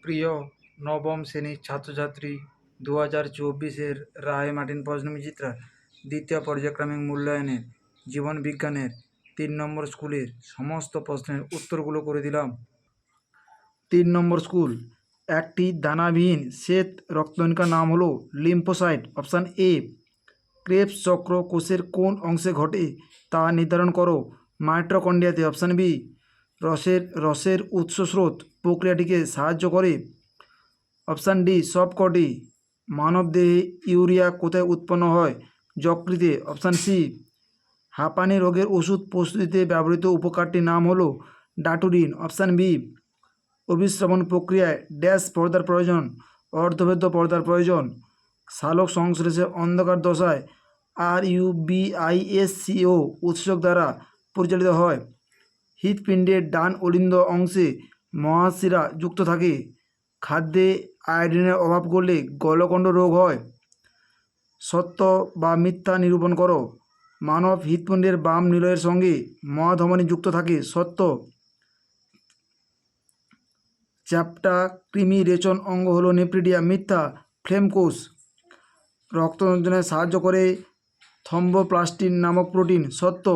প্রিয় নবম শ্রেণীর ছাত্রছাত্রী 2024-এর রায় মার্টিন প্রশ্নবিচিত্রা দ্বিতীয় পর্যায়ক্রমিক মূল্যায়নের জীবন বিজ্ঞানের 3 নম্বর স্কুলের সমস্ত প্রশ্নের উত্তরগুলো করে দিলাম। 3 নম্বর স্কুল, একটি দানাবিহীন শ্বেত রক্তকণিকার নাম হলো লিম্ফোসাইট। Option A. ক্রেবস চক্র কোষের কোন অংশে ঘটে তা নির্ধারণ করো। মাইটোকন্ড্রিয়াতে। Option B. রসের উৎস স্রোত প্রক্রিয়াটিকে সাহায্য করে। অপশান ডি সবকটি। মানবদেহে ইউরিয়া কোথায় উৎপন্ন হয়? যকৃতে। Option C. হাঁপানি রোগের ওষুধ প্রস্তুতিতে ব্যবহৃত উপকারটির নাম হলো ডাটুরিন। Option B. অভিস্রবণ প্রক্রিয়ায় ড্যাশ পর্দার প্রয়োজন? অর্ধভেদ্য পর্দার প্রয়োজন। সালোক সংশ্লেষে অন্ধকার দশায় RUBISCO উৎসেচক দ্বারা পরিচালিত হয়। হৃৎপিণ্ডের ডান অলিন্দ অংশে মহাশিরা যুক্ত থাকে। খাদ্যে আয়োডিনের অভাব করলে গলকণ্ড রোগ হয়। সত্য বা মিথ্যা নিরূপণ করো। মানব হৃৎপিণ্ডের বাম নিলয়ের সঙ্গে মহাধমনী যুক্ত থাকে। সত্য। চ্যাপ্টা কৃমি রেচন অঙ্গ হলো নেফ্রিডিয়া। মিথ্যা। ফ্লেম কোষ। রক্ত সঞ্চালনে সাহায্য করে থ্রম্বোপ্লাস্টিন নামক প্রোটিন। সত্য।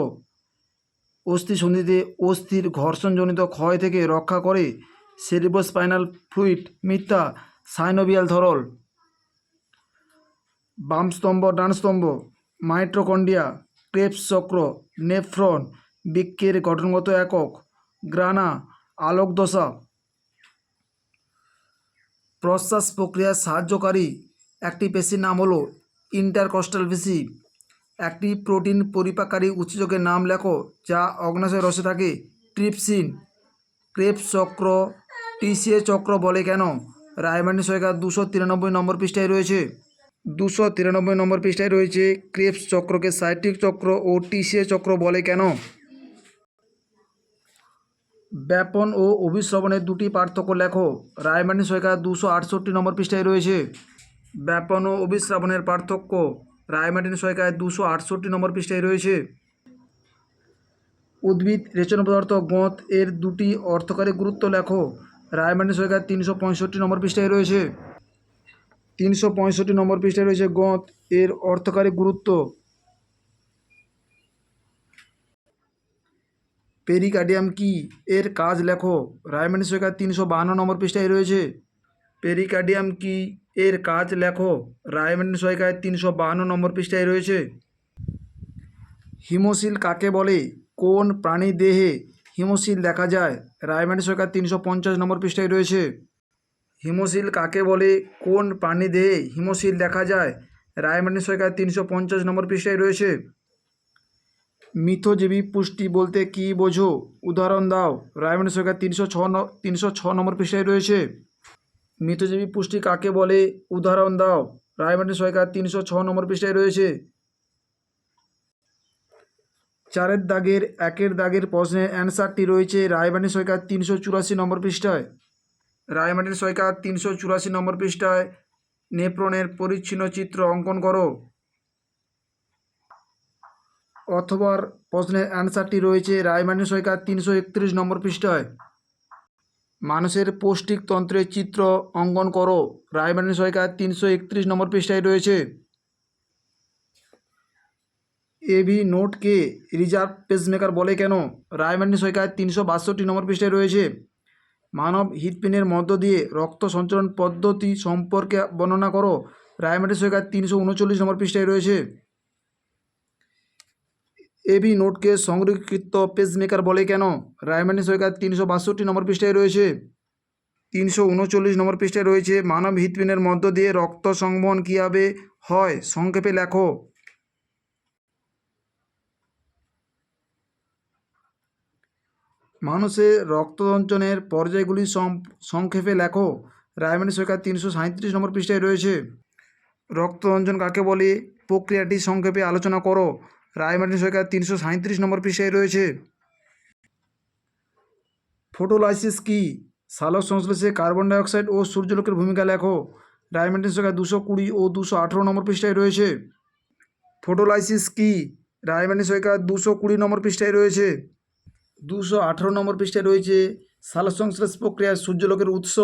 অস্থিসন্ধিতে অস্থির ঘর্ষণজনিত ক্ষয় থেকে রক্ষা করে সেরিব্রোস্পাইনাল ফ্লুইড। মিথ্যা। সাইনোভিয়াল তরল। বাম স্তম্ভ, ডান স্তম্ভ। মাইটোকন্ড্রিয়া, ক্রেবস চক্র, নেফ্রন, বৃক্কের গঠনগত একক, গ্রানা, আলোক দশা। প্রশ্বাস প্রক্রিয়া সাহায্যকারী একটি পেশির নাম হলো ইন্টারকস্টাল পেশি। একটি প্রোটিন পরিপাককারী উৎসেচকের নাম লেখো যা অগ্ন্যাশয় রসে থাকে। ট্রিপসিন। ক্রেবস চক্র TCA চক্র বলে কেন? রায় মার্টিন সহায়িকা 293 নম্বর পৃষ্ঠায় রয়েছে। 293 নম্বর পৃষ্ঠায় রয়েছে ক্রেবস চক্রকে সাইক্লিক চক্র ও TCA চক্র বলে কেন? ব্যাপন ও অভিস্রবণের দুটি পার্থক্য লেখো। রায় মার্টিন সহায়িকা 268 নম্বর পৃষ্ঠায় রয়েছে। ব্যাপন ও অভিস্রবণের পার্থক্য রায় মার্টিন সহায়িকায় 268 নম্বর পৃষ্ঠায় রয়েছে। উদ্ভিদ রেচন পদার্থ গোঁত এর দুটি অর্থকারী গুরুত্ব লেখো। রায় মার্টিন সহায়িকায় 365 নম্বর পৃষ্ঠায় রয়েছে। 365 নম্বর পৃষ্ঠায় রয়েছে গোঁত এর অর্থকারী গুরুত্ব। পেরিকার্ডিয়াম কি এর কাজ লেখো। রায় মার্টিন সহায়িকায় 352 নম্বর পৃষ্ঠায় রয়েছে। পেরিকার্ডিয়াম কি এর কাজ লেখো। রায় মার্টিন সহায়িকায় 352 নম্বর পৃষ্ঠায় রয়েছে। হিমোসিল কাকে বলে? কোন প্রাণী দেহে হিমোসিল দেখা যায়? রায় মার্টিন সহায়িকায় 350 নম্বর পৃষ্ঠায় রয়েছে। হিমোসিল কাকে বলে? কোন প্রাণী দেহে হিমোসিল দেখা যায়? রায় মার্টিন সহায়িকায় 350 নম্বর পৃষ্ঠায় রয়েছে। মিথজীবী পুষ্টি বলতে কী বোঝো? উদাহরণ দাও। রায় মার্টিন সহায়িকায় 306 নম্বর পৃষ্ঠায় রয়েছে। মিথজীবী পুষ্টি কাকে বলে? উদাহরণ দাও। রায় মার্টিন সহায়িকায় 306 নম্বর পৃষ্ঠায় রয়েছে। 4 দাগের 1 দাগের প্রশ্নের অ্যান্সারটি রয়েছে রায় মার্টিন সহায়িকায় 384 নম্বর পৃষ্ঠায়। রায় মার্টিন সহায়িকায় 384 নম্বর পৃষ্ঠায় নেফ্রনের পরিচ্ছন্ন চিত্র অঙ্কন করো। অথবা প্রশ্নের অ্যান্সারটি রয়েছে রায় মার্টিন সহায়িকায় 331 নম্বর পৃষ্ঠায়। মানুষের পৌষ্টিক তন্ত্রের চিত্র অঙ্কন করো। রায় মার্টিন সহায়িকায় 331 নম্বর পৃষ্ঠায় রয়েছে। AV নোটকে রিজার্ভ পেসমেকার বলে কেন? রায় মার্টিন সহায়িকায় 362 নম্বর পৃষ্ঠায় রয়েছে। মানব হৃৎপিণ্ডের মধ্য দিয়ে রক্ত সঞ্চালন পদ্ধতি সম্পর্কে বর্ণনা করো। রায় মার্টিন সহায়িকায় 339 নম্বর পৃষ্ঠায় রয়েছে। AV নোটকে সংরক্ষিত পেসমেকার বলে কেন? রায় মার্টিন সহায়িকায় 362 নম্বর পৃষ্ঠায় রয়েছে। 339 নম্বর পৃষ্ঠায় রয়েছে মানব হৃৎপিণ্ডের মধ্য দিয়ে রক্ত সংবহন কীভাবে হয় সংক্ষেপে লেখো। মানুষের রক্ত সঞ্চালনের পর্যায়গুলি সংক্ষেপে লেখো। রায় মার্টিন সহায়িকায় 337 নম্বর পৃষ্ঠায় রয়েছে। রক্ত সঞ্চালন কাকে বলে প্রক্রিয়াটি সংক্ষেপে আলোচনা করো। রায় মার্টিন সহায়িকায় 337 নম্বর পৃষ্ঠায় রয়েছে। ফটোলাইসিস কি? সালোক সংশ্লেষে কার্বন ডাইঅক্সাইড ও সূর্যালোকের ভূমিকা লেখো। রায় মার্টিন সহায়িকায় 220 ও 218 নম্বর পৃষ্ঠায় রয়েছে। ফটোলাইসিস কি? রায় মার্টিন সহায়িকায় 220 নম্বর পৃষ্ঠায় রয়েছে। 218 নম্বর পৃষ্ঠায় রয়েছে সালোক সংশ্লেষ প্রক্রিয়ায় সূর্যালোকের উৎস।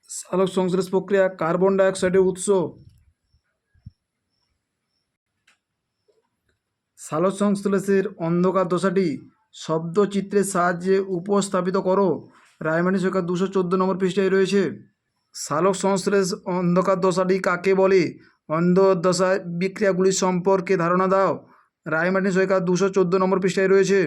সালোক সংশ্লেষ প্রক্রিয়া কার্বন ডাইঅক্সাইডের উৎস। সালোক সংশ্লেষের অন্ধকার দশাটি শব্দচিত্রের সাহায্যে উপস্থাপিত করো। রায়মার্টিন সরকার 214 নম্বর পৃষ্ঠায় রয়েছে। সালোক সংশ্লেষ অন্ধকার দশাটি কাকে বলে? অন্ধদশায় বিক্রিয়াগুলি সম্পর্কে ধারণা দাও। রায়মার্টিন সরকার 214 নম্বর পৃষ্ঠায় রয়েছে।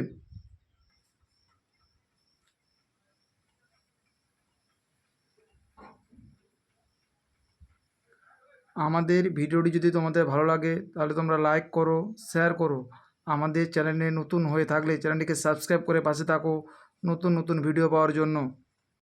আমাদের ভিডিওটি যদি তোমাদের ভালো লাগে তাহলে তোমরা লাইক করো, শেয়ার করো। আমাদের চ্যানেলে নতুন হয়ে থাকলে চ্যানেলটিকে সাবস্ক্রাইব করে পাশে থাকো নতুন নতুন ভিডিও পাওয়ার জন্য।